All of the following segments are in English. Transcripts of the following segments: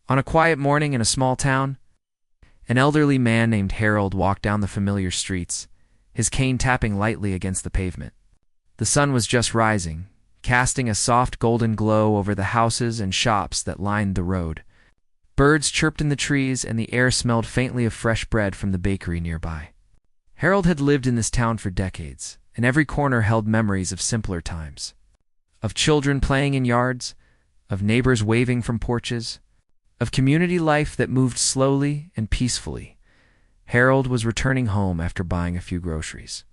On a quiet morning in a small town, an elderly man named Harold walked down the familiar streets, his cane tapping lightly against the pavement. The sun was just rising, casting a soft golden glow over the houses and shops that lined the road. Birds chirped in the trees, and the air smelled faintly of fresh bread from the bakery nearby. Harold had lived in this town for decades, and every corner held memories of simpler times. Of children playing in yards, of neighbors waving from porches, of community life that moved slowly and peacefully. Harold was returning home after buying a few groceries.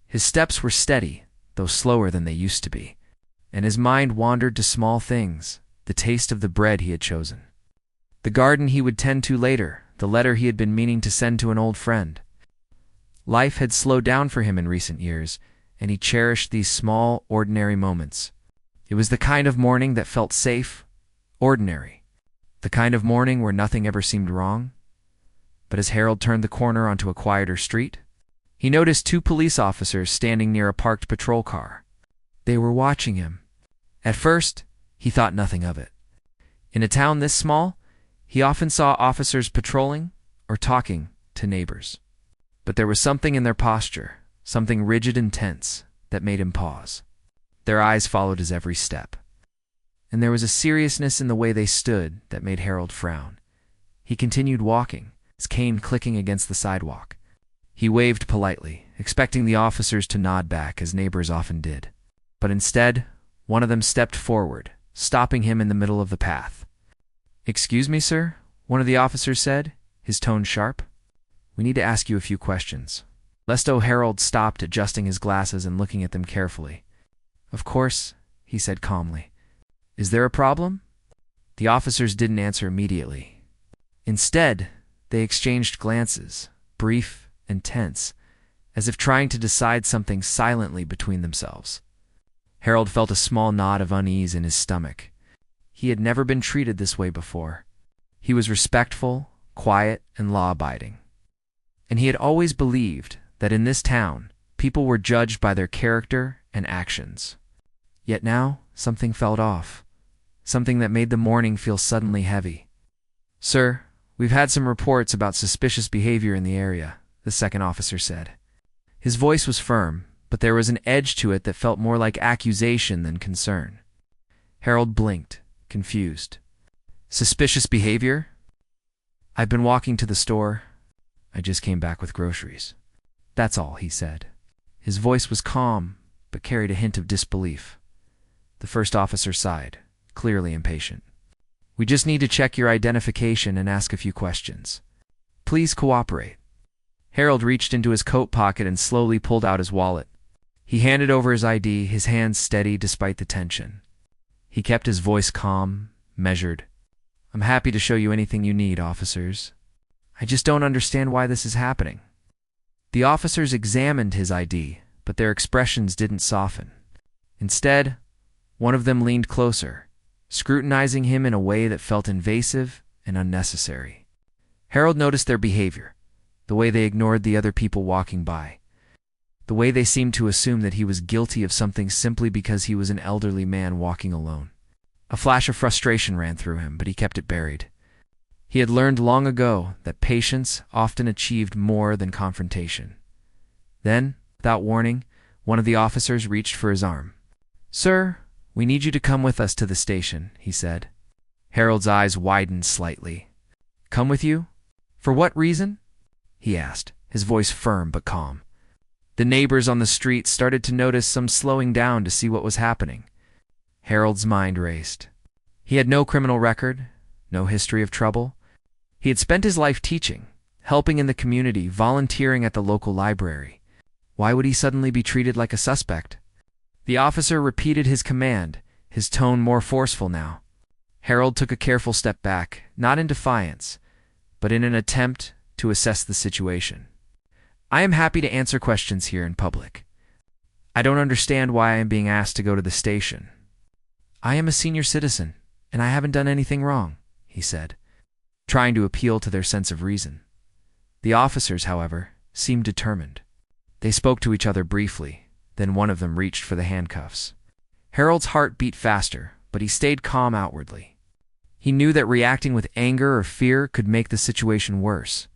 His steps were steady, though slower than they used to be, and his mind wandered to small things, the taste of the bread he had chosen, the garden he would tend to later, the letter he had been meaning to send to an old friend. Life had slowed down for him in recent years, and he cherished these small, ordinary moments. It was the kind of morning that felt safe, ordinary. The kind of morning where nothing ever seemed wrong. But as Harold turned the corner onto a quieter street, he noticed two police officers standing near a parked patrol car. They were watching him. At first, he thought nothing of it. In a town this small, he often saw officers patrolling or talking to neighbors. But there was something in their posture, something rigid and tense, that made him pause. Their eyes followed his every step. And there was a seriousness in the way they stood that made Harold frown. He continued walking, his cane clicking against the sidewalk. He waved politely, expecting the officers to nod back, as neighbors often did. But instead, one of them stepped forward, stopping him in the middle of the path. "Excuse me, sir," one of the officers said, his tone sharp. "We need to ask you a few questions." Lesto Harold stopped, adjusting his glasses and looking at them carefully. "Of course," he said calmly. "Is there a problem?" The officers didn't answer immediately. Instead, they exchanged glances, brief and tense, as if trying to decide something silently between themselves. Harold felt a small knot of unease in his stomach. He had never been treated this way before. He was respectful, quiet, and law-abiding. And he had always believed that in this town, people were judged by their character and actions. Yet now, something felt off. Something that made the morning feel suddenly heavy. "Sir, we've had some reports about suspicious behavior in the area," the second officer said. His voice was firm, but there was an edge to it that felt more like accusation than concern. Harold blinked, confused. "Suspicious behavior?" "I've been walking to the store. I just came back with groceries. That's all," he said. His voice was calm, but carried a hint of disbelief. The first officer sighed, clearly impatient. "We just need to check your identification and ask a few questions. Please cooperate." Harold reached into his coat pocket and slowly pulled out his wallet. He handed over his ID, his hands steady despite the tension. He kept his voice calm, measured. "I'm happy to show you anything you need, officers. I just don't understand why this is happening." The officers examined his ID, but their expressions didn't soften. Instead, one of them leaned closer, scrutinizing him in a way that felt invasive and unnecessary. Harold noticed their behavior, the way they ignored the other people walking by, the way they seemed to assume that he was guilty of something simply because he was an elderly man walking alone. A flash of frustration ran through him, but he kept it buried. He had learned long ago that patience often achieved more than confrontation. Then, without warning, one of the officers reached for his arm. "Sir, we need you to come with us to the station," he said. Harold's eyes widened slightly. "Come with you? For what reason?" he asked, his voice firm but calm. The neighbors on the street started to notice some slowing down to see what was happening. Harold's mind raced. He had no criminal record, no history of trouble. He had spent his life teaching, helping in the community, volunteering at the local library. Why would he suddenly be treated like a suspect? The officer repeated his command, his tone more forceful now. Harold took a careful step back, not in defiance, but in an attempt to assess the situation. "I am happy to answer questions here in public. I don't understand why I am being asked to go to the station. I am a senior citizen, and I haven't done anything wrong," he said, trying to appeal to their sense of reason. The officers, however, seemed determined. They spoke to each other briefly, then one of them reached for the handcuffs. Harold's heart beat faster, but he stayed calm outwardly. He knew that reacting with anger or fear could make the situation worse.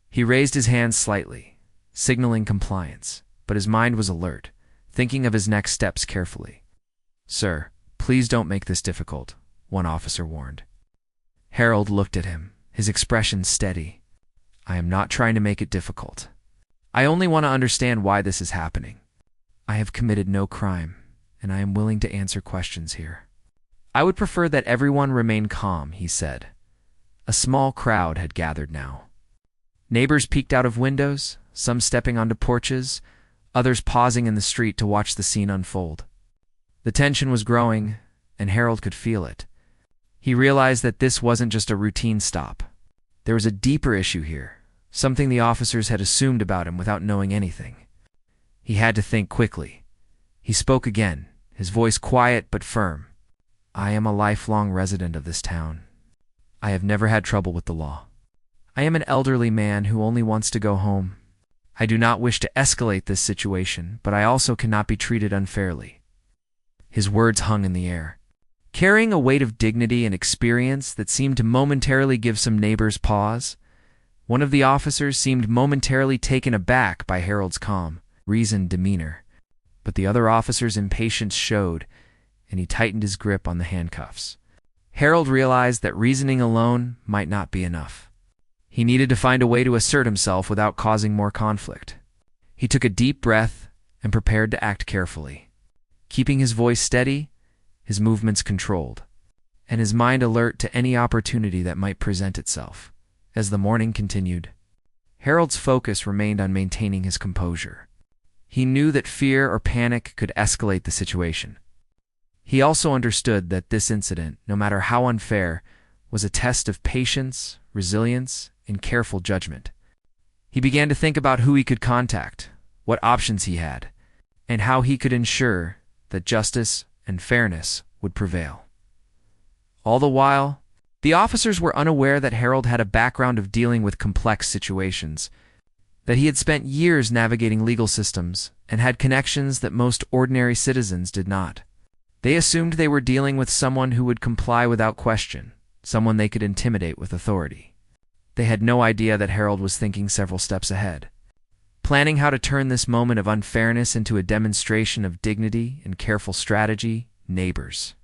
He raised his hands slightly, signaling compliance, but his mind was alert, thinking of his next steps carefully. "Sir, please don't make this difficult," one officer warned. Harold looked at him, his expression steady. "I am not trying to make it difficult. I only want to understand why this is happening. I have committed no crime, and I am willing to answer questions here." "I would prefer that everyone remain calm," he said. A small crowd had gathered now. Neighbors peeked out of windows, some stepping onto porches, others pausing in the street to watch the scene unfold. The tension was growing, and Harold could feel it. He realized that this wasn't just a routine stop. There was a deeper issue here, something the officers had assumed about him without knowing anything. He had to think quickly. He spoke again, his voice quiet but firm. "I am a lifelong resident of this town. I have never had trouble with the law. I am an elderly man who only wants to go home. I do not wish to escalate this situation, but I also cannot be treated unfairly." His words hung in the air, carrying a weight of dignity and experience that seemed to momentarily give some neighbors pause. One of the officers seemed momentarily taken aback by Harold's calm, reasoned demeanor, but the other officer's impatience showed, and he tightened his grip on the handcuffs. Harold realized that reasoning alone might not be enough. He needed to find a way to assert himself without causing more conflict. He took a deep breath and prepared to act carefully, keeping his voice steady, his movements controlled, and his mind alert to any opportunity that might present itself. As the morning continued, Harold's focus remained on maintaining his composure. He knew that fear or panic could escalate the situation. He also understood that this incident, no matter how unfair, was a test of patience, resilience, and careful judgment. He began to think about who he could contact, what options he had, and how he could ensure that justice and fairness would prevail. All the while, the officers were unaware that Harold had a background of dealing with complex situations, that he had spent years navigating legal systems and had connections that most ordinary citizens did not. They assumed they were dealing with someone who would comply without question, someone they could intimidate with authority. They had no idea that Harold was thinking several steps ahead, planning how to turn this moment of unfairness into a demonstration of dignity and careful strategy. Neighbors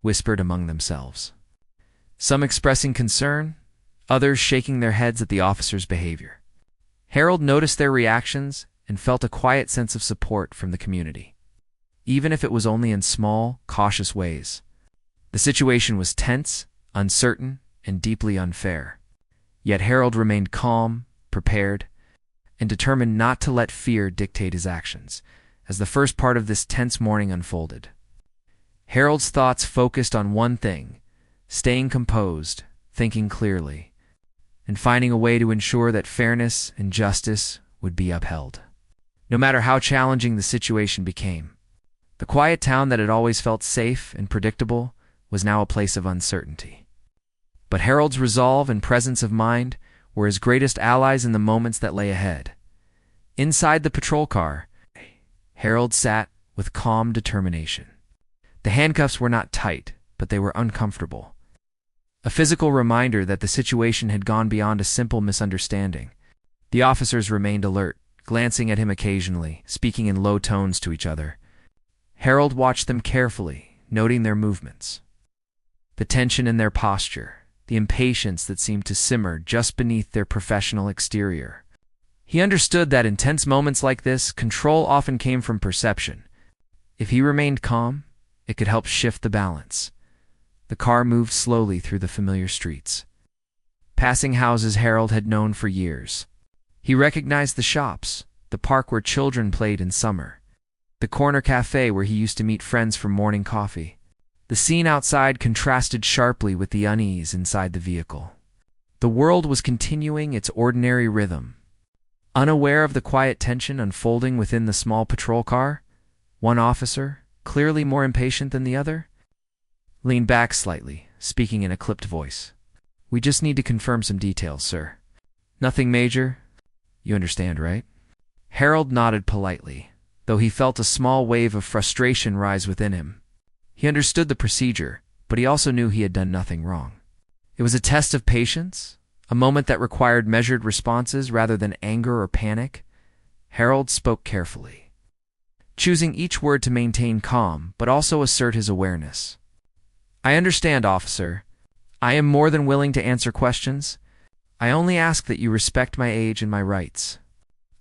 whispered among themselves, some expressing concern, others shaking their heads at the officer's behavior. Harold noticed their reactions and felt a quiet sense of support from the community, even if it was only in small, cautious ways. The situation was tense, uncertain, and deeply unfair. Yet Harold remained calm, prepared, and determined not to let fear dictate his actions, as the first part of this tense morning unfolded. Harold's thoughts focused on one thing: staying composed, thinking clearly, and finding a way to ensure that fairness and justice would be upheld, no matter how challenging the situation became. The quiet town that had always felt safe and predictable was now a place of uncertainty. But Harold's resolve and presence of mind were his greatest allies in the moments that lay ahead. Inside the patrol car, Harold sat with calm determination. The handcuffs were not tight, but they were uncomfortable. A physical reminder that the situation had gone beyond a simple misunderstanding. The officers remained alert, glancing at him occasionally, speaking in low tones to each other. Harold watched them carefully, noting their movements, the tension in their posture, the impatience that seemed to simmer just beneath their professional exterior. He understood that in tense moments like this, control often came from perception. If he remained calm, it could help shift the balance. The car moved slowly through the familiar streets, passing houses Harold had known for years. He recognized the shops, the park where children played in summer, the corner cafe where he used to meet friends for morning coffee. The scene outside contrasted sharply with the unease inside the vehicle. The world was continuing its ordinary rhythm. Unaware of the quiet tension unfolding within the small patrol car, one officer, clearly more impatient than the other, leaned back slightly, speaking in a clipped voice. "We just need to confirm some details, sir. Nothing major. You understand, right?" Harold nodded politely, though he felt a small wave of frustration rise within him. He understood the procedure, but he also knew he had done nothing wrong. It was a test of patience, a moment that required measured responses rather than anger or panic. Harold spoke carefully, choosing each word to maintain calm but also assert his awareness. "I understand, officer. I am more than willing to answer questions. I only ask that you respect my age and my rights.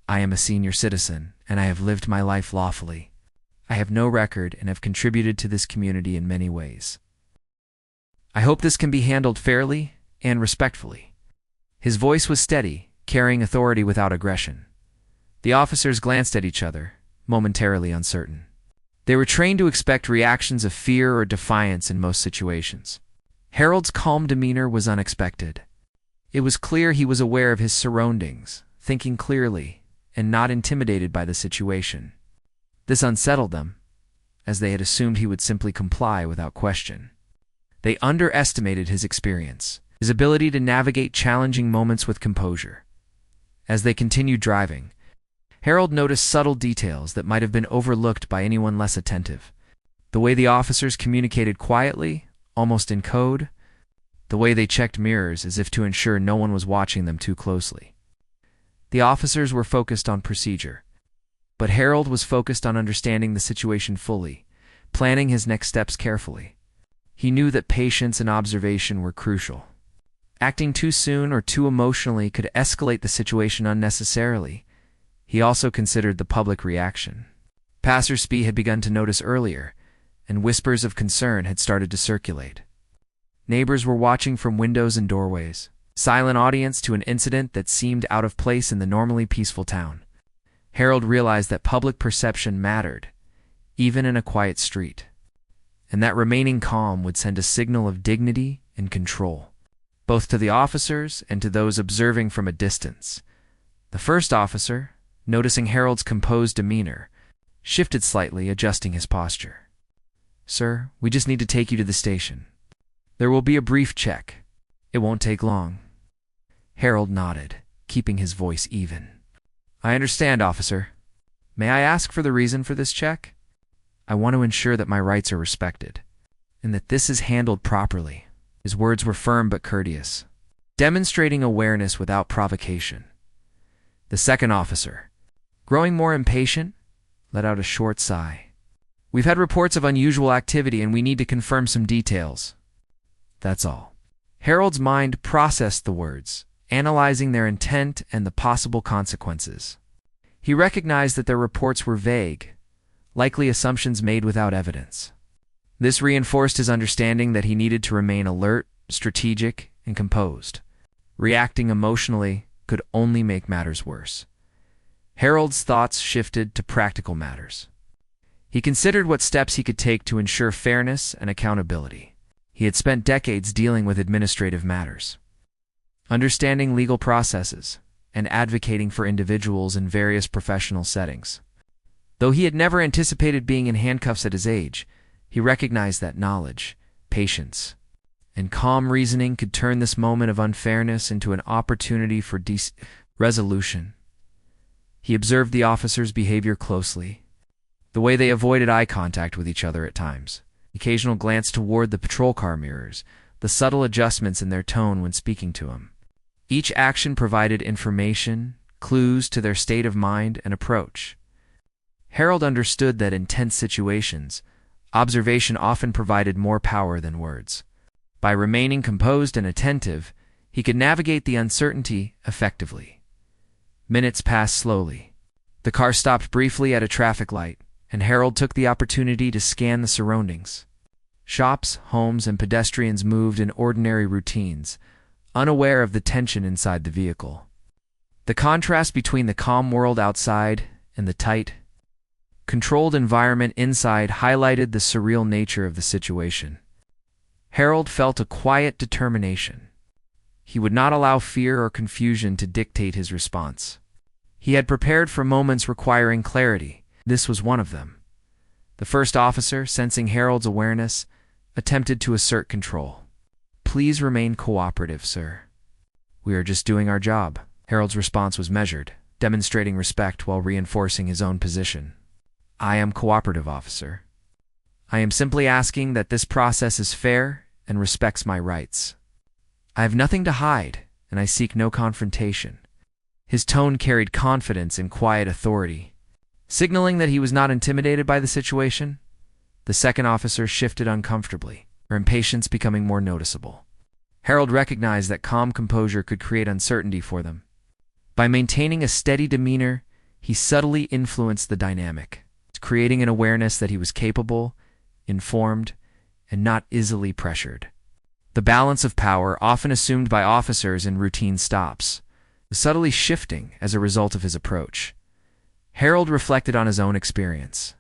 I am a senior citizen, and I have lived my life lawfully. I have no record and have contributed to this community in many ways. I hope this can be handled fairly and respectfully." His voice was steady, carrying authority without aggression. The officers glanced at each other, momentarily uncertain. They were trained to expect reactions of fear or defiance in most situations. Harold's calm demeanor was unexpected. It was clear he was aware of his surroundings, thinking clearly, and not intimidated by the situation. This unsettled them, as they had assumed he would simply comply without question. They underestimated his experience, his ability to navigate challenging moments with composure. As they continued driving, Harold noticed subtle details that might have been overlooked by anyone less attentive. The way the officers communicated quietly, almost in code. The way they checked mirrors as if to ensure no one was watching them too closely. The officers were focused on procedure, but Harold was focused on understanding the situation fully, planning his next steps carefully. He knew that patience and observation were crucial. Acting too soon or too emotionally could escalate the situation unnecessarily. He also considered the public reaction. Passers-by had begun to notice earlier, and whispers of concern had started to circulate. Neighbors were watching from windows and doorways, silent audience to an incident that seemed out of place in the normally peaceful town. Harold realized that public perception mattered, even in a quiet street, and that remaining calm would send a signal of dignity and control, both to the officers and to those observing from a distance. The first officer, noticing Harold's composed demeanor, shifted slightly, adjusting his posture. "Sir, we just need to take you to the station. There will be a brief check. It won't take long." Harold nodded, keeping his voice even. "I understand, officer. May I ask for the reason for this check? I want to ensure that my rights are respected, and that this is handled properly." His words were firm but courteous, demonstrating awareness without provocation. The second officer, growing more impatient, let out a short sigh. "We've had reports of unusual activity and we need to confirm some details. That's all." Harold's mind processed the words, analyzing their intent and the possible consequences. He recognized that their reports were vague, likely assumptions made without evidence. This reinforced his understanding that he needed to remain alert, strategic, and composed. Reacting emotionally could only make matters worse. Harold's thoughts shifted to practical matters. He considered what steps he could take to ensure fairness and accountability. He had spent decades dealing with administrative matters, understanding legal processes, and advocating for individuals in various professional settings. Though he had never anticipated being in handcuffs at his age, he recognized that knowledge, patience, and calm reasoning could turn this moment of unfairness into an opportunity for resolution. He observed the officers' behavior closely, the way they avoided eye contact with each other at times, the occasional glance toward the patrol car mirrors, the subtle adjustments in their tone when speaking to him. Each action provided information, clues to their state of mind and approach. Harold understood that in tense situations, observation often provided more power than words. By remaining composed and attentive, he could navigate the uncertainty effectively. Minutes passed slowly. The car stopped briefly at a traffic light, and Harold took the opportunity to scan the surroundings. Shops, homes, and pedestrians moved in ordinary routines, unaware of the tension inside the vehicle. The contrast between the calm world outside and the tight, controlled environment inside highlighted the surreal nature of the situation. Harold felt a quiet determination. He would not allow fear or confusion to dictate his response. He had prepared for moments requiring clarity. This was one of them. The first officer, sensing Harold's awareness, attempted to assert control. "Please remain cooperative, sir. We are just doing our job." Harold's response was measured, demonstrating respect while reinforcing his own position. "I am cooperative, officer. I am simply asking that this process is fair and respects my rights. I have nothing to hide, and I seek no confrontation." His tone carried confidence and quiet authority, signaling that he was not intimidated by the situation. The second officer shifted uncomfortably, her impatience becoming more noticeable. Harold recognized that calm composure could create uncertainty for them. By maintaining a steady demeanor, he subtly influenced the dynamic, creating an awareness that he was capable, informed, and not easily pressured. The balance of power, often assumed by officers in routine stops, was subtly shifting as a result of his approach. Harold reflected on his own experience.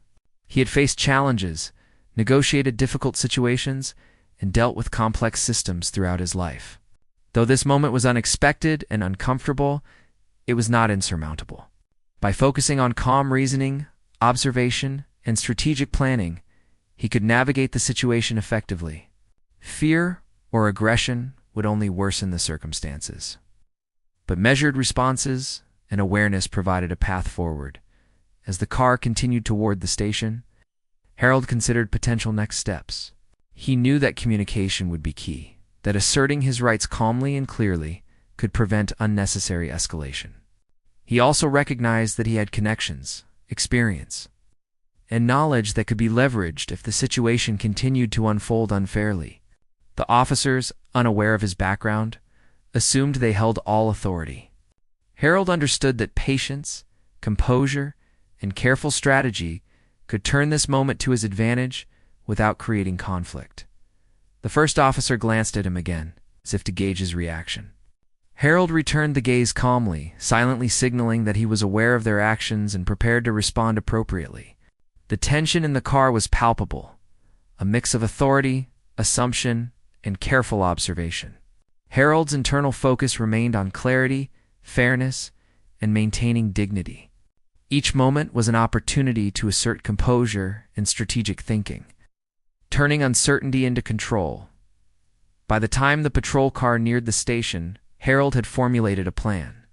He had faced challenges, negotiated difficult situations, and dealt with complex systems throughout his life. Though this moment was unexpected and uncomfortable, it was not insurmountable. By focusing on calm reasoning, observation, and strategic planning, he could navigate the situation effectively. Fear or aggression would only worsen the circumstances. But measured responses and awareness provided a path forward. As the car continued toward the station, Harold considered potential next steps. He knew that communication would be key, that asserting his rights calmly and clearly could prevent unnecessary escalation. He also recognized that he had connections, experience, and knowledge that could be leveraged if the situation continued to unfold unfairly. The officers, unaware of his background, assumed they held all authority. Harold understood that patience, composure, and careful strategy could turn this moment to his advantage without creating conflict. The first officer glanced at him again, as if to gauge his reaction. Harold returned the gaze calmly, silently signaling that he was aware of their actions and prepared to respond appropriately. The tension in the car was palpable, a mix of authority, assumption, and careful observation. Harold's internal focus remained on clarity, fairness, and maintaining dignity. Each moment was an opportunity to assert composure and strategic thinking, turning uncertainty into control. By the time the patrol car neared the station, Harold had formulated a plan.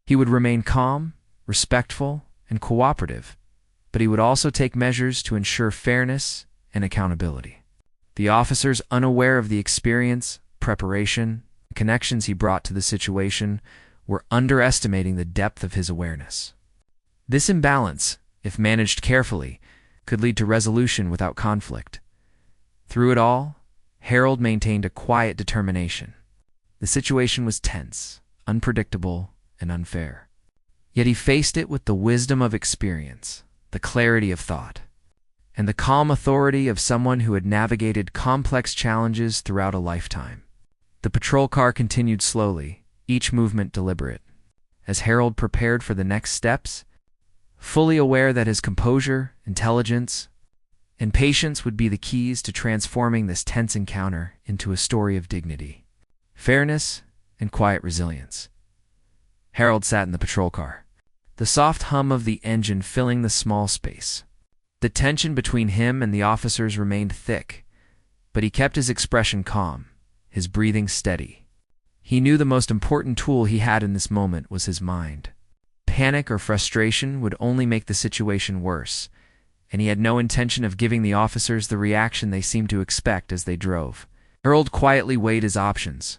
He would remain calm, respectful, and cooperative, but he would also take measures to ensure fairness and accountability. The officers, unaware of the experience, preparation, and connections he brought to the situation, were underestimating the depth of his awareness. This imbalance, if managed carefully, could lead to resolution without conflict. Through it all, Harold maintained a quiet determination. The situation was tense, unpredictable, and unfair. Yet he faced it with the wisdom of experience, the clarity of thought, and the calm authority of someone who had navigated complex challenges throughout a lifetime. The patrol car continued slowly, each movement deliberate. As Harold prepared for the next steps, fully aware that his composure, intelligence, and patience would be the keys to transforming this tense encounter into a story of dignity, fairness, and quiet resilience. Harold sat in the patrol car, the soft hum of the engine filling the small space. The tension between him and the officers remained thick, but he kept his expression calm, his breathing steady. He knew the most important tool he had in this moment was his mind. Panic or frustration would only make the situation worse, and he had no intention of giving the officers the reaction they seemed to expect as they drove. Harold quietly weighed his options.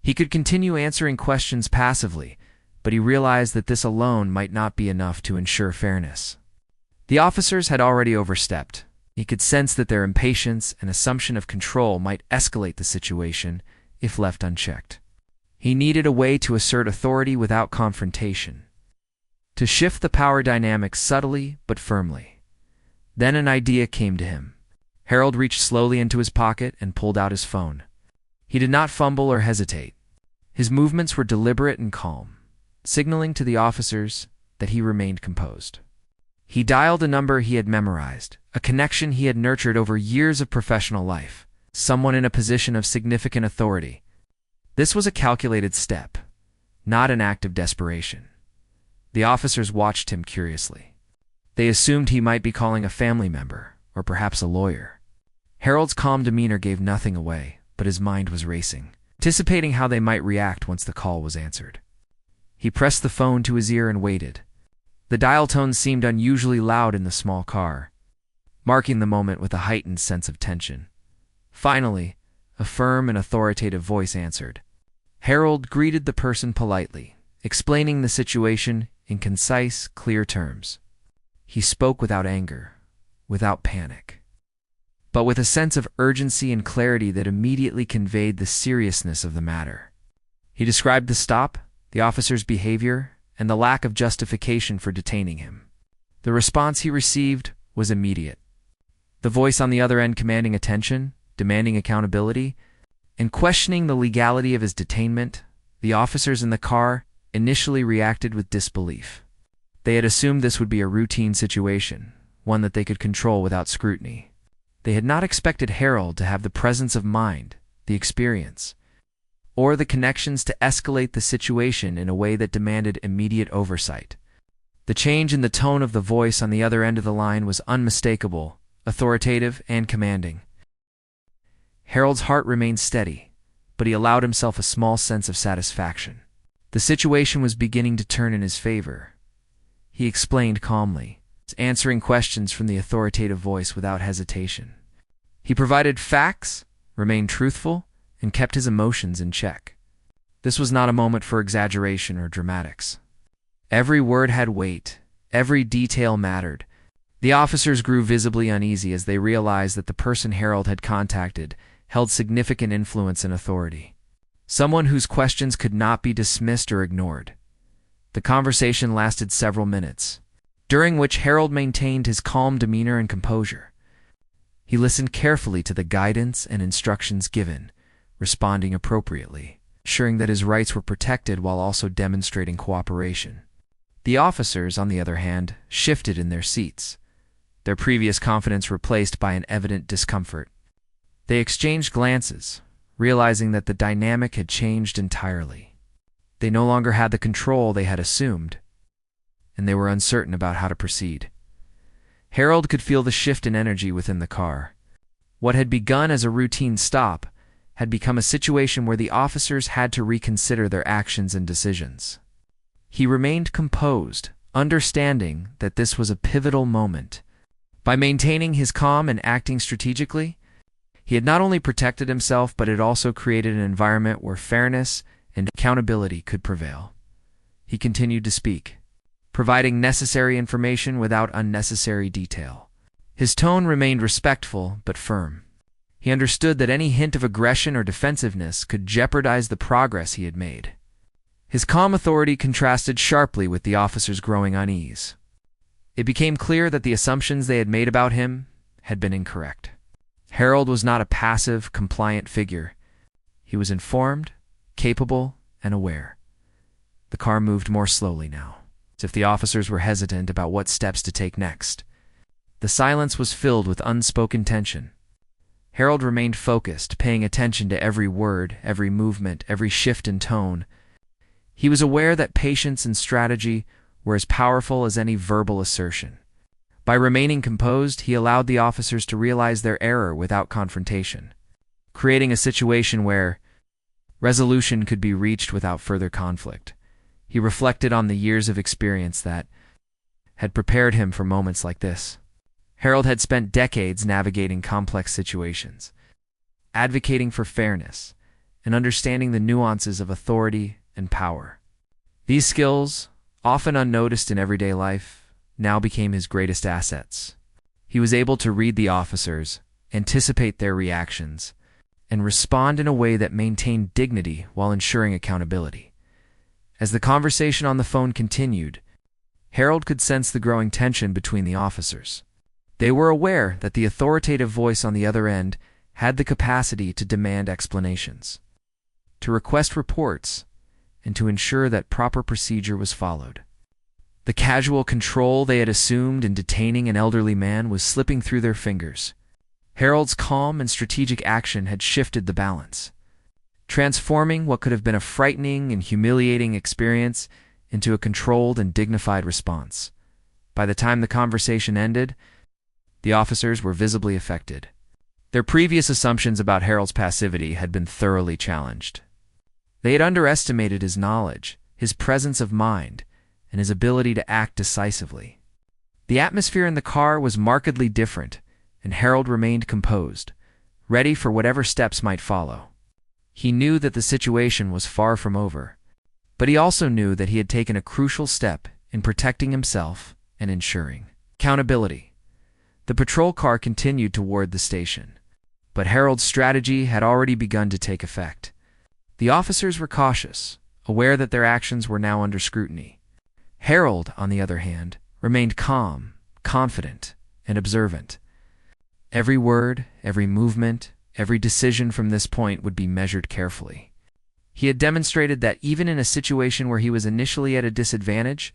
He could continue answering questions passively, but he realized that this alone might not be enough to ensure fairness. The officers had already overstepped. He could sense that their impatience and assumption of control might escalate the situation if left unchecked. He needed a way to assert authority without confrontation, to shift the power dynamics subtly but firmly. Then an idea came to him. Harold reached slowly into his pocket and pulled out his phone. He did not fumble or hesitate. His movements were deliberate and calm, signaling to the officers that he remained composed. He dialed a number he had memorized, a connection he had nurtured over years of professional life, someone in a position of significant authority. This was a calculated step, not an act of desperation. The officers watched him curiously. They assumed he might be calling a family member, or perhaps a lawyer. Harold's calm demeanor gave nothing away, but his mind was racing, anticipating how they might react once the call was answered. He pressed the phone to his ear and waited. The dial tone seemed unusually loud in the small car. marking the moment with a heightened sense of tension. Finally, a firm and authoritative voice answered. Harold greeted the person politely, explaining the situation in concise, clear terms. He spoke without anger, without panic, but with a sense of urgency and clarity that immediately conveyed the seriousness of the matter. He described the stop, the officer's behavior, and the lack of justification for detaining him. The response he received was immediate. The voice on the other end commanding attention, demanding accountability, and questioning the legality of his detainment. The officers in the car initially reacted with disbelief. They had assumed this would be a routine situation, one that they could control without scrutiny. They had not expected Harold to have the presence of mind, the experience, or the connections to escalate the situation in a way that demanded immediate oversight. The change in the tone of the voice on the other end of the line was unmistakable, authoritative, and commanding. Harold's heart remained steady, but he allowed himself a small sense of satisfaction. The situation was beginning to turn in his favor. He explained calmly, answering questions from the authoritative voice without hesitation. He provided facts, remained truthful, and kept his emotions in check. This was not a moment for exaggeration or dramatics. Every word had weight, every detail mattered. The officers grew visibly uneasy as they realized that the person Harold had contacted held significant influence and authority. Someone whose questions could not be dismissed or ignored. The conversation lasted several minutes, during which Harold maintained his calm demeanor and composure. He listened carefully to the guidance and instructions given, responding appropriately, ensuring that his rights were protected while also demonstrating cooperation. The officers, on the other hand, shifted in their seats, their previous confidence replaced by an evident discomfort. They exchanged glances, realizing that the dynamic had changed entirely. They no longer had the control they had assumed, and they were uncertain about how to proceed. Harold could feel the shift in energy within the car. What had begun as a routine stop had become a situation where the officers had to reconsider their actions and decisions. He remained composed, understanding that this was a pivotal moment. By maintaining his calm and acting strategically, he had not only protected himself, but had also created an environment where fairness and accountability could prevail. He continued to speak, providing necessary information without unnecessary detail. His tone remained respectful but firm. He understood that any hint of aggression or defensiveness could jeopardize the progress he had made. His calm authority contrasted sharply with the officers' growing unease. It became clear that the assumptions they had made about him had been incorrect. Harold was not a passive, compliant figure. He was informed, capable, and aware. The car moved more slowly now, as if the officers were hesitant about what steps to take next. The silence was filled with unspoken tension. Harold remained focused, paying attention to every word, every movement, every shift in tone. He was aware that patience and strategy were as powerful as any verbal assertion. By remaining composed, he allowed the officers to realize their error without confrontation, creating a situation where resolution could be reached without further conflict. He reflected on the years of experience that had prepared him for moments like this. Harold had spent decades navigating complex situations, advocating for fairness, and understanding the nuances of authority and power. These skills, often unnoticed in everyday life, now became his greatest assets. He was able to read the officers, anticipate their reactions, and respond in a way that maintained dignity while ensuring accountability. As the conversation on the phone continued, Harold could sense the growing tension between the officers. They were aware that the authoritative voice on the other end had the capacity to demand explanations, to request reports, and to ensure that proper procedure was followed. The casual control they had assumed in detaining an elderly man was slipping through their fingers. Harold's calm and strategic action had shifted the balance, transforming what could have been a frightening and humiliating experience into a controlled and dignified response. By the time the conversation ended, the officers were visibly affected. Their previous assumptions about Harold's passivity had been thoroughly challenged. They had underestimated his knowledge, his presence of mind, and his ability to act decisively. The atmosphere in the car was markedly different, and Harold remained composed, ready for whatever steps might follow. He knew that the situation was far from over, but he also knew that he had taken a crucial step in protecting himself and ensuring accountability. The patrol car continued toward the station, but Harold's strategy had already begun to take effect. The officers were cautious, aware that their actions were now under scrutiny. Harold, on the other hand, remained calm, confident, and observant. Every word, every movement, every decision from this point would be measured carefully. He had demonstrated that even in a situation where he was initially at a disadvantage,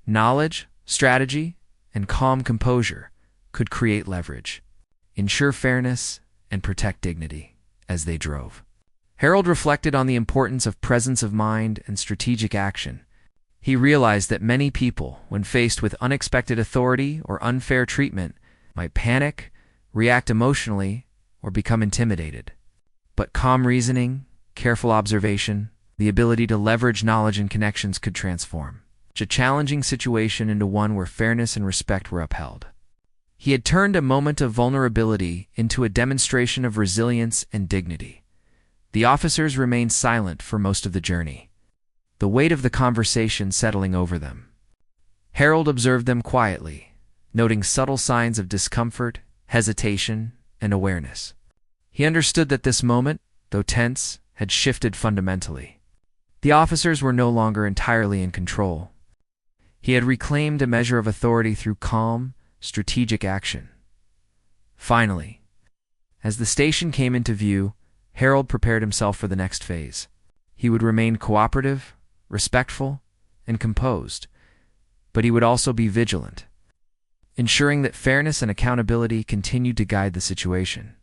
knowledge, strategy, and calm composure could create leverage, ensure fairness, and protect dignity as they drove. Harold reflected on the importance of presence of mind and strategic action. He realized that many people, when faced with unexpected authority or unfair treatment, might panic, react emotionally, or become intimidated. But calm reasoning, careful observation, the ability to leverage knowledge and connections could transform a challenging situation into one where fairness and respect were upheld. He had turned a moment of vulnerability into a demonstration of resilience and dignity. The officers remained silent for most of the journey, the weight of the conversation settling over them. Harold observed them quietly, noting subtle signs of discomfort, hesitation, and awareness. He understood that this moment, though tense, had shifted fundamentally. The officers were no longer entirely in control. He had reclaimed a measure of authority through calm, strategic action. Finally, as the station came into view, Harold prepared himself for the next phase. He would remain cooperative, respectful, and composed, but he would also be vigilant, ensuring that fairness and accountability continued to guide the situation.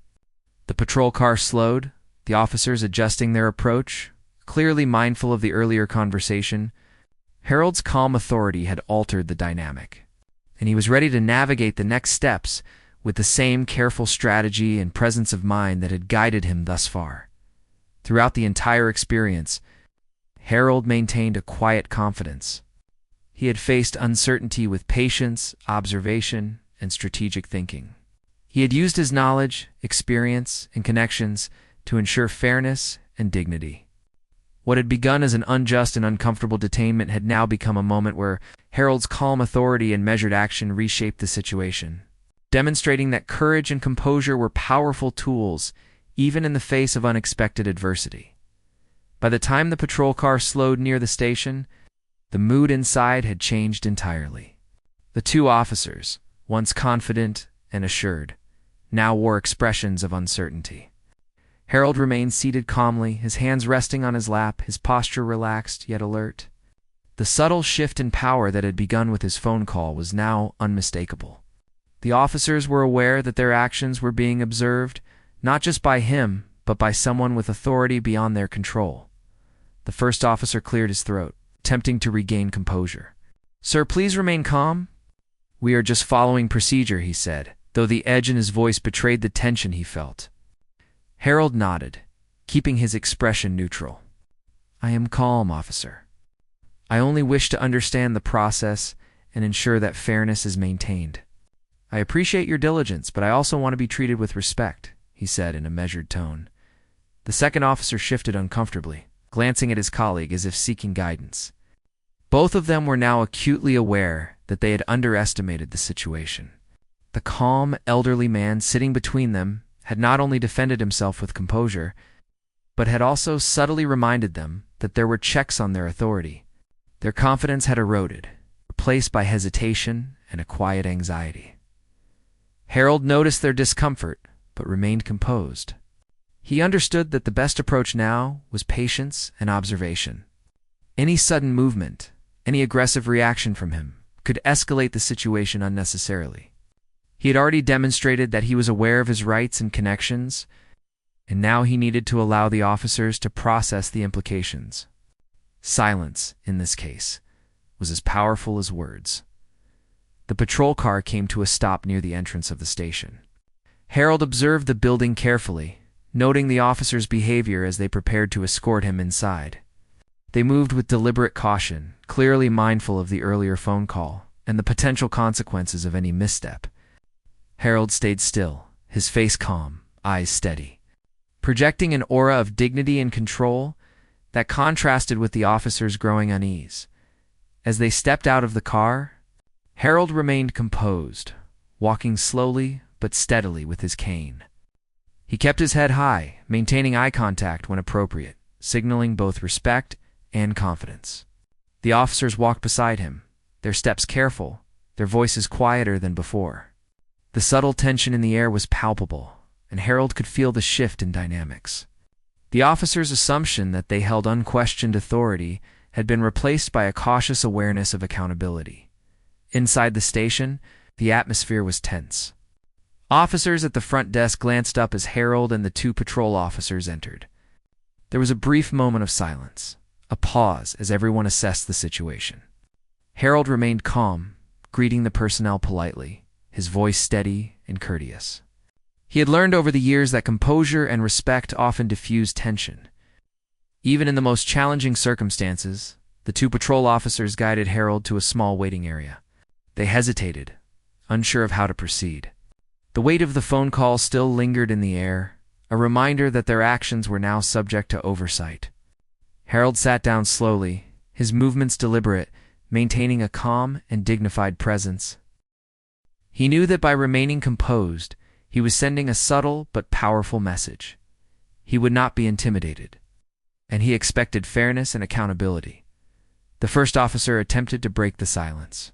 The patrol car slowed, the officers adjusting their approach, clearly mindful of the earlier conversation. Harold's calm authority had altered the dynamic, and he was ready to navigate the next steps with the same careful strategy and presence of mind that had guided him thus far. Throughout the entire experience, Harold maintained a quiet confidence. He had faced uncertainty with patience, observation, and strategic thinking. He had used his knowledge, experience, and connections to ensure fairness and dignity. What had begun as an unjust and uncomfortable detainment had now become a moment where Harold's calm authority and measured action reshaped the situation, demonstrating that courage and composure were powerful tools even in the face of unexpected adversity. By the time the patrol car slowed near the station, the mood inside had changed entirely. The two officers, once confident and assured, now wore expressions of uncertainty. Harold remained seated calmly, his hands resting on his lap, his posture relaxed yet alert. The subtle shift in power that had begun with his phone call was now unmistakable. The officers were aware that their actions were being observed, not just by him, but by someone with authority beyond their control. The first officer cleared his throat, attempting to regain composure. "Sir, please remain calm." "We are just following procedure," he said, though the edge in his voice betrayed the tension he felt. Harold nodded, keeping his expression neutral. "I am calm, officer. I only wish to understand the process and ensure that fairness is maintained. I appreciate your diligence, but I also want to be treated with respect," he said in a measured tone. The second officer shifted uncomfortably, glancing at his colleague as if seeking guidance. Both of them were now acutely aware that they had underestimated the situation. The calm, elderly man sitting between them had not only defended himself with composure, but had also subtly reminded them that there were checks on their authority. Their confidence had eroded, replaced by hesitation and a quiet anxiety. Harold noticed their discomfort, but remained composed. He understood that the best approach now was patience and observation. Any sudden movement, any aggressive reaction from him, could escalate the situation unnecessarily. He had already demonstrated that he was aware of his rights and connections, and now he needed to allow the officers to process the implications. Silence, in this case, was as powerful as words. The patrol car came to a stop near the entrance of the station. Harold observed the building carefully, noting the officers' behavior as they prepared to escort him inside. They moved with deliberate caution, clearly mindful of the earlier phone call and the potential consequences of any misstep. Harold stayed still, his face calm, eyes steady, projecting an aura of dignity and control that contrasted with the officer's growing unease. As they stepped out of the car, Harold remained composed, walking slowly but steadily with his cane. He kept his head high, maintaining eye contact when appropriate, signaling both respect and confidence. The officers walked beside him, their steps careful, their voices quieter than before. The subtle tension in the air was palpable, and Harold could feel the shift in dynamics. The officers' assumption that they held unquestioned authority had been replaced by a cautious awareness of accountability. Inside the station, the atmosphere was tense. Officers at the front desk glanced up as Harold and the two patrol officers entered. There was a brief moment of silence, a pause as everyone assessed the situation. Harold remained calm, greeting the personnel politely, his voice steady and courteous. He had learned over the years that composure and respect often diffuse tension. Even in the most challenging circumstances, the two patrol officers guided Harold to a small waiting area. They hesitated, unsure of how to proceed. The weight of the phone call still lingered in the air, a reminder that their actions were now subject to oversight. Harold sat down slowly, his movements deliberate, maintaining a calm and dignified presence. He knew that by remaining composed, he was sending a subtle but powerful message. He would not be intimidated, and he expected fairness and accountability. The first officer attempted to break the silence.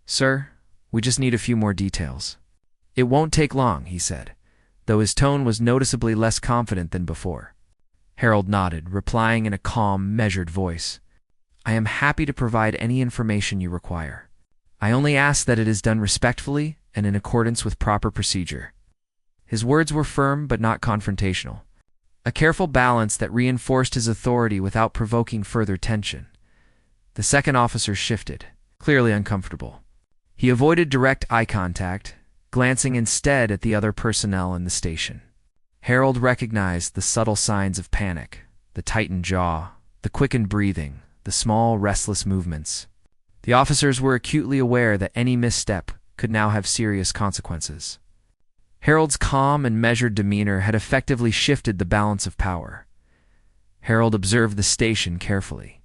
"Sir, we just need a few more details." "It won't take long," he said, though his tone was noticeably less confident than before. Harold nodded, replying in a calm, measured voice. "I am happy to provide any information you require. I only ask that it is done respectfully and in accordance with proper procedure." His words were firm but not confrontational, a careful balance that reinforced his authority without provoking further tension. The second officer shifted, clearly uncomfortable. He avoided direct eye contact, glancing instead at the other personnel in the station. Harold recognized the subtle signs of panic, the tightened jaw, the quickened breathing, the small, restless movements. The officers were acutely aware that any misstep could now have serious consequences. Harold's calm and measured demeanor had effectively shifted the balance of power. Harold observed the station carefully,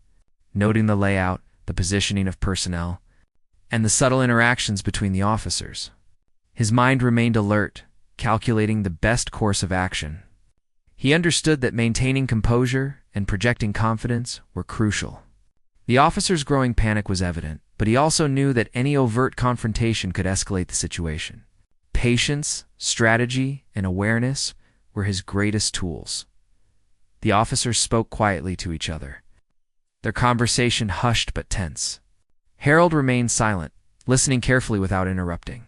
noting the layout, the positioning of personnel, and the subtle interactions between the officers. His mind remained alert, calculating the best course of action. He understood that maintaining composure and projecting confidence were crucial. The officer's growing panic was evident, but he also knew that any overt confrontation could escalate the situation. Patience, strategy, and awareness were his greatest tools. The officers spoke quietly to each other, their conversation hushed but tense. Harold remained silent, listening carefully without interrupting.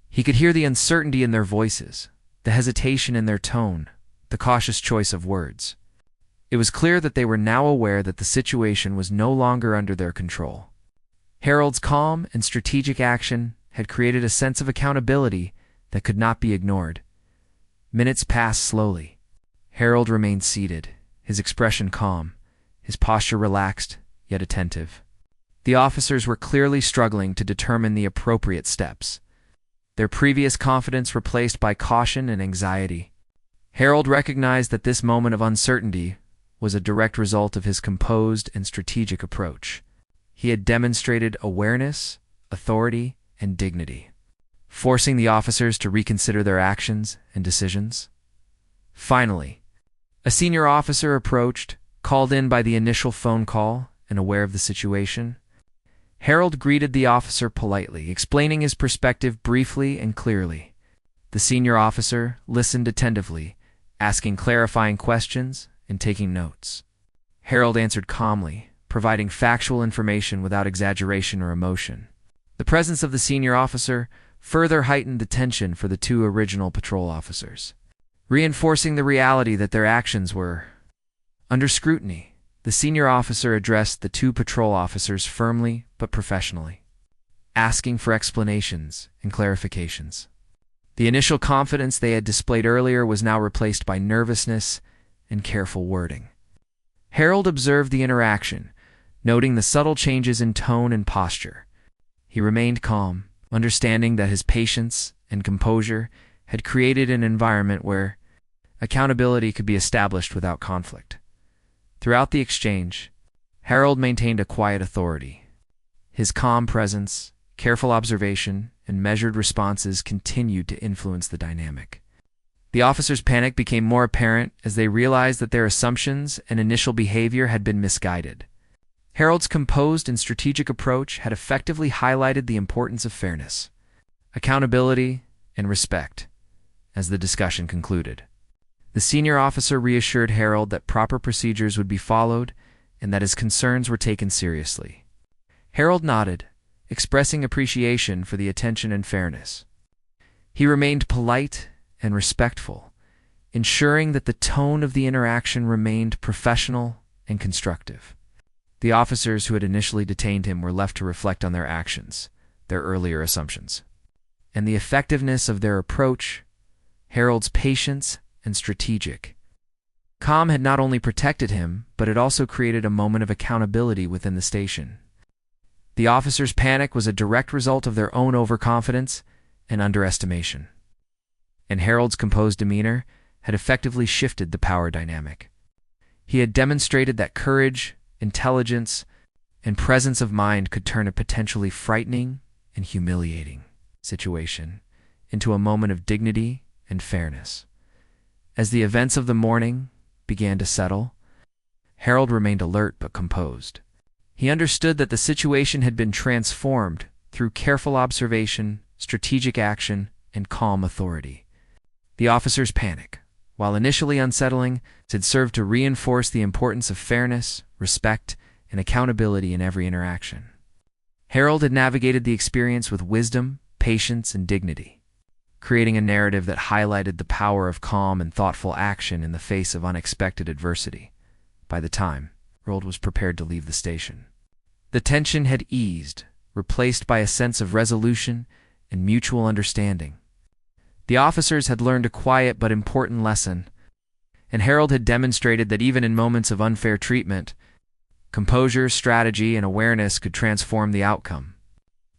He could hear the uncertainty in their voices, the hesitation in their tone, the cautious choice of words. It was clear that they were now aware that the situation was no longer under their control. Harold's calm and strategic action had created a sense of accountability that could not be ignored. Minutes passed slowly. Harold remained seated, his expression calm, his posture relaxed, yet attentive. The officers were clearly struggling to determine the appropriate steps, their previous confidence replaced by caution and anxiety. Harold recognized that this moment of uncertainty was a direct result of his composed and strategic approach. He had demonstrated awareness, authority, and dignity, forcing the officers to reconsider their actions and decisions. Finally, a senior officer approached, called in by the initial phone call and aware of the situation. Harold greeted the officer politely, explaining his perspective briefly and clearly. The senior officer listened attentively, asking clarifying questions and taking notes. Harold answered calmly, providing factual information without exaggeration or emotion. The presence of the senior officer further heightened the tension for the two original patrol officers, reinforcing the reality that their actions were under scrutiny. The senior officer addressed the two patrol officers firmly but professionally, asking for explanations and clarifications. The initial confidence they had displayed earlier was now replaced by nervousness and careful wording. Harold observed the interaction, noting the subtle changes in tone and posture. He remained calm, understanding that his patience and composure had created an environment where accountability could be established without conflict. Throughout the exchange, Harold maintained a quiet authority. His calm presence, careful observation, and measured responses continued to influence the dynamic. The officers' panic became more apparent as they realized that their assumptions and initial behavior had been misguided. Harold's composed and strategic approach had effectively highlighted the importance of fairness, accountability, and respect. As the discussion concluded, the senior officer reassured Harold that proper procedures would be followed and that his concerns were taken seriously. Harold nodded, expressing appreciation for the attention and fairness. He remained polite and respectful, ensuring that the tone of the interaction remained professional and constructive. The officers who had initially detained him were left to reflect on their actions, their earlier assumptions, and the effectiveness of their approach. Harold's patience and strategic calm had not only protected him, but it also created a moment of accountability within the station. The officers' panic was a direct result of their own overconfidence and underestimation, and Harold's composed demeanor had effectively shifted the power dynamic. He had demonstrated that courage, intelligence, and presence of mind could turn a potentially frightening and humiliating situation into a moment of dignity and fairness. As the events of the morning began to settle, Harold remained alert but composed. He understood that the situation had been transformed through careful observation, strategic action, and calm authority. The officers' panic, while initially unsettling, had served to reinforce the importance of fairness, respect, and accountability in every interaction. Harold had navigated the experience with wisdom, patience, and dignity, creating a narrative that highlighted the power of calm and thoughtful action in the face of unexpected adversity. By the time Harold was prepared to leave the station, the tension had eased, replaced by a sense of resolution and mutual understanding. The officers had learned a quiet but important lesson, and Harold had demonstrated that even in moments of unfair treatment, composure, strategy, and awareness could transform the outcome.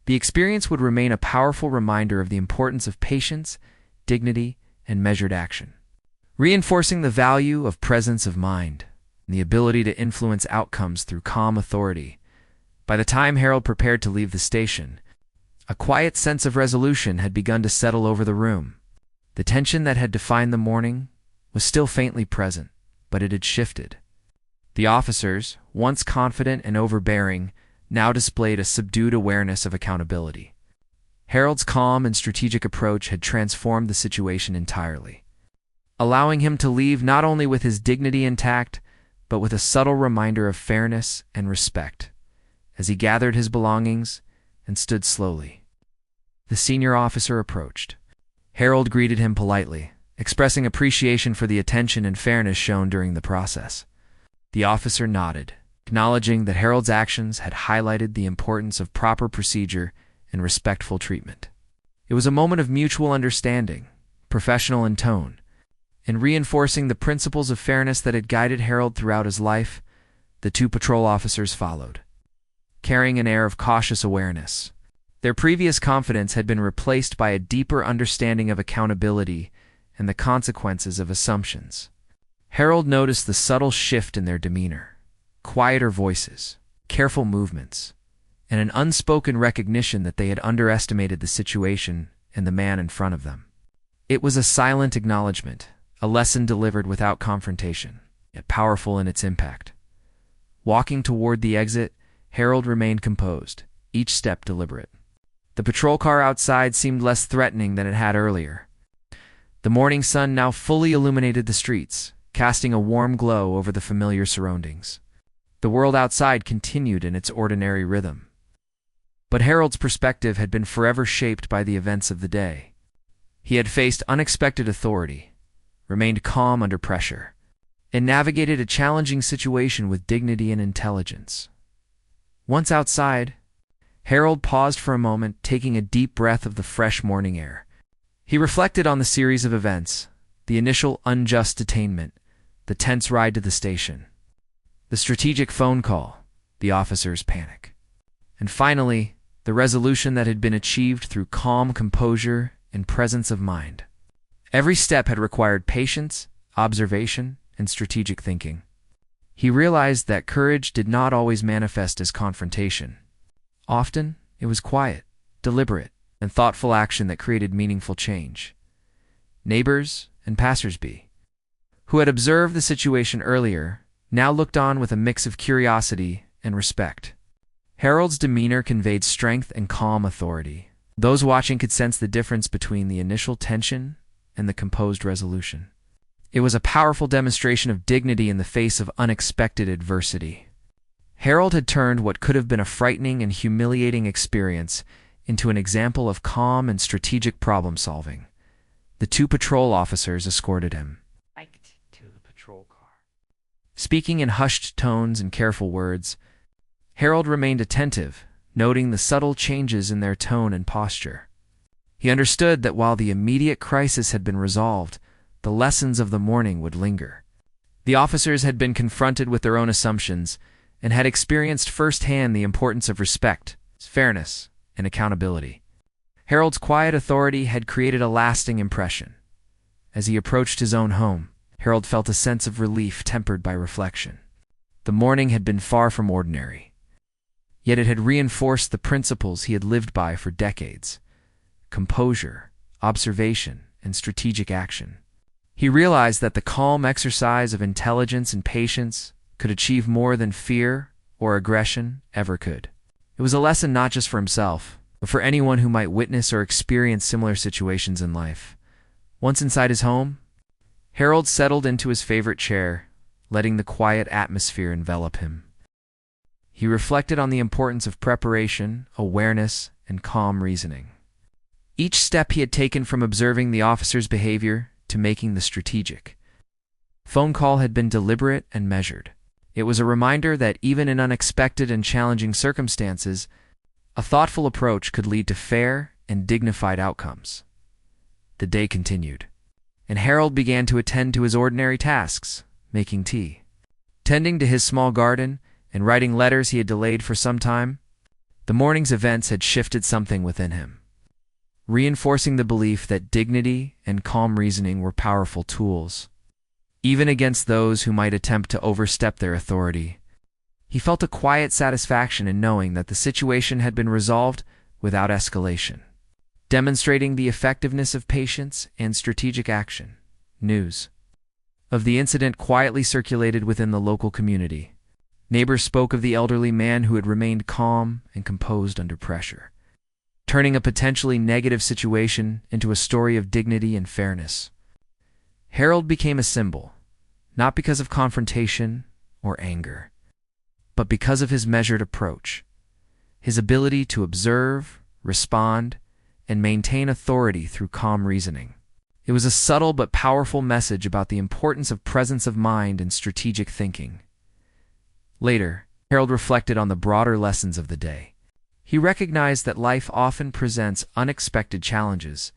The experience would remain a powerful reminder of the importance of patience, dignity, and measured action, reinforcing the value of presence of mind and the ability to influence outcomes through calm authority. By the time Harold prepared to leave the station, a quiet sense of resolution had begun to settle over the room. The tension that had defined the morning was still faintly present, but it had shifted. The officers, once confident and overbearing, now displayed a subdued awareness of accountability. Harold's calm and strategic approach had transformed the situation entirely, allowing him to leave not only with his dignity intact, but with a subtle reminder of fairness and respect. As he gathered his belongings and stood slowly, the senior officer approached. Harold greeted him politely, expressing appreciation for the attention and fairness shown during the process. The officer nodded, acknowledging that Harold's actions had highlighted the importance of proper procedure and respectful treatment. It was a moment of mutual understanding, professional in tone, and reinforcing the principles of fairness that had guided Harold throughout his life. The two patrol officers followed, carrying an air of cautious awareness. Their previous confidence had been replaced by a deeper understanding of accountability and the consequences of assumptions. Harold noticed the subtle shift in their demeanor, quieter voices, careful movements, and an unspoken recognition that they had underestimated the situation and the man in front of them. It was a silent acknowledgement, a lesson delivered without confrontation, yet powerful in its impact. Walking toward the exit, Harold remained composed, each step deliberate. The patrol car outside seemed less threatening than it had earlier. The morning sun now fully illuminated the streets, casting a warm glow over the familiar surroundings. The world outside continued in its ordinary rhythm. But Harold's perspective had been forever shaped by the events of the day. He had faced unexpected authority, remained calm under pressure, and navigated a challenging situation with dignity and intelligence. Once outside, Harold paused for a moment, taking a deep breath of the fresh morning air. He reflected on the series of events, the initial unjust detainment, the tense ride to the station, the strategic phone call, the officer's panic, and finally, the resolution that had been achieved through calm composure and presence of mind. Every step had required patience, observation, and strategic thinking. He realized that courage did not always manifest as confrontation. Often, it was quiet, deliberate, and thoughtful action that created meaningful change. Neighbors and passersby, who had observed the situation earlier, now looked on with a mix of curiosity and respect. Harold's demeanor conveyed strength and calm authority. Those watching could sense the difference between the initial tension and the composed resolution. It was a powerful demonstration of dignity in the face of unexpected adversity. Harold had turned what could have been a frightening and humiliating experience into an example of calm and strategic problem-solving. The two patrol officers escorted him to the patrol car. Speaking in hushed tones and careful words, Harold remained attentive, noting the subtle changes in their tone and posture. He understood that while the immediate crisis had been resolved, the lessons of the morning would linger. The officers had been confronted with their own assumptions and had experienced firsthand the importance of respect, fairness, and accountability. Harold's quiet authority had created a lasting impression. As he approached his own home, Harold felt a sense of relief tempered by reflection. The morning had been far from ordinary, yet it had reinforced the principles he had lived by for decades: composure, observation, and strategic action. He realized that the calm exercise of intelligence and patience could achieve more than fear or aggression ever could. It was a lesson not just for himself, but for anyone who might witness or experience similar situations in life. Once inside his home, Harold settled into his favorite chair, letting the quiet atmosphere envelop him. He reflected on the importance of preparation, awareness, and calm reasoning. Each step he had taken from observing the officer's behavior to making the strategic phone call had been deliberate and measured. It was a reminder that even in unexpected and challenging circumstances, a thoughtful approach could lead to fair and dignified outcomes. The day continued, and Harold began to attend to his ordinary tasks, making tea, tending to his small garden, and writing letters he had delayed for some time. The morning's events had shifted something within him, reinforcing the belief that dignity and calm reasoning were powerful tools, even against those who might attempt to overstep their authority. He felt a quiet satisfaction in knowing that the situation had been resolved without escalation, demonstrating the effectiveness of patience and strategic action. News of the incident quietly circulated within the local community. Neighbors spoke of the elderly man who had remained calm and composed under pressure, turning a potentially negative situation into a story of dignity and fairness. Harold became a symbol, not because of confrontation or anger, but because of his measured approach, his ability to observe, respond, and maintain authority through calm reasoning. It was a subtle but powerful message about the importance of presence of mind and strategic thinking. Later, Harold reflected on the broader lessons of the day. He recognized that life often presents unexpected challenges,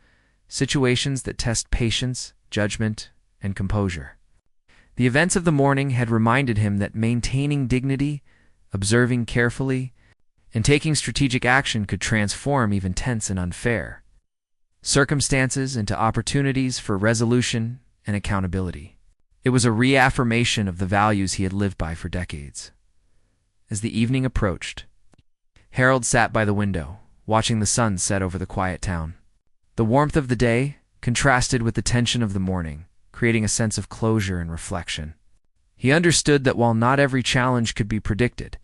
situations that test patience, judgment, and composure. The events of the morning had reminded him that maintaining dignity, observing carefully, and taking strategic action could transform even tense and unfair circumstances into opportunities for resolution and accountability. It was a reaffirmation of the values he had lived by for decades. As the evening approached, Harold sat by the window, watching the sun set over the quiet town. The warmth of the day contrasted with the tension of the morning, creating a sense of closure and reflection. He understood that while not every challenge could be predicted,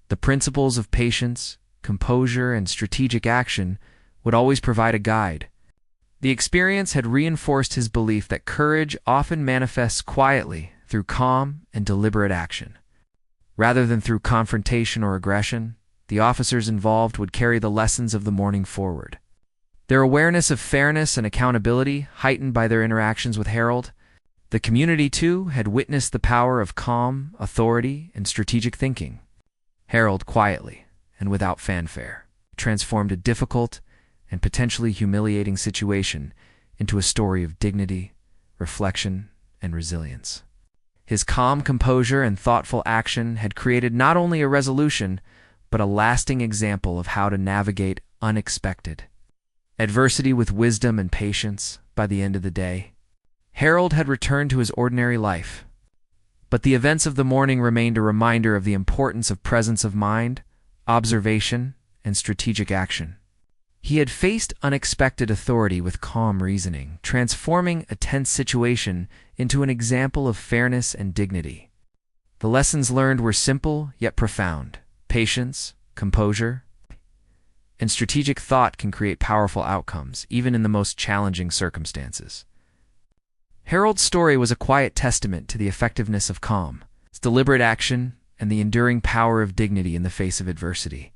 the principles of patience, composure, and strategic action would always provide a guide. The experience had reinforced his belief that courage often manifests quietly through calm and deliberate action. Rather than through confrontation or aggression, the officers involved would carry the lessons of the morning forward. Their awareness of fairness and accountability heightened by their interactions with Harold. The community, too, had witnessed the power of calm, authority, and strategic thinking. Harold, quietly and without fanfare, transformed a difficult and potentially humiliating situation into a story of dignity, reflection, and resilience. His calm composure and thoughtful action had created not only a resolution, but a lasting example of how to navigate unexpected adversity with wisdom and patience by the end of the day. Harold had returned to his ordinary life, but the events of the morning remained a reminder of the importance of presence of mind, observation, and strategic action. He had faced unexpected authority with calm reasoning, transforming a tense situation into an example of fairness and dignity. The lessons learned were simple yet profound. Patience, composure, and strategic thought can create powerful outcomes, even in the most challenging circumstances. Harold's story was a quiet testament to the effectiveness of calm, its deliberate action, and the enduring power of dignity in the face of adversity.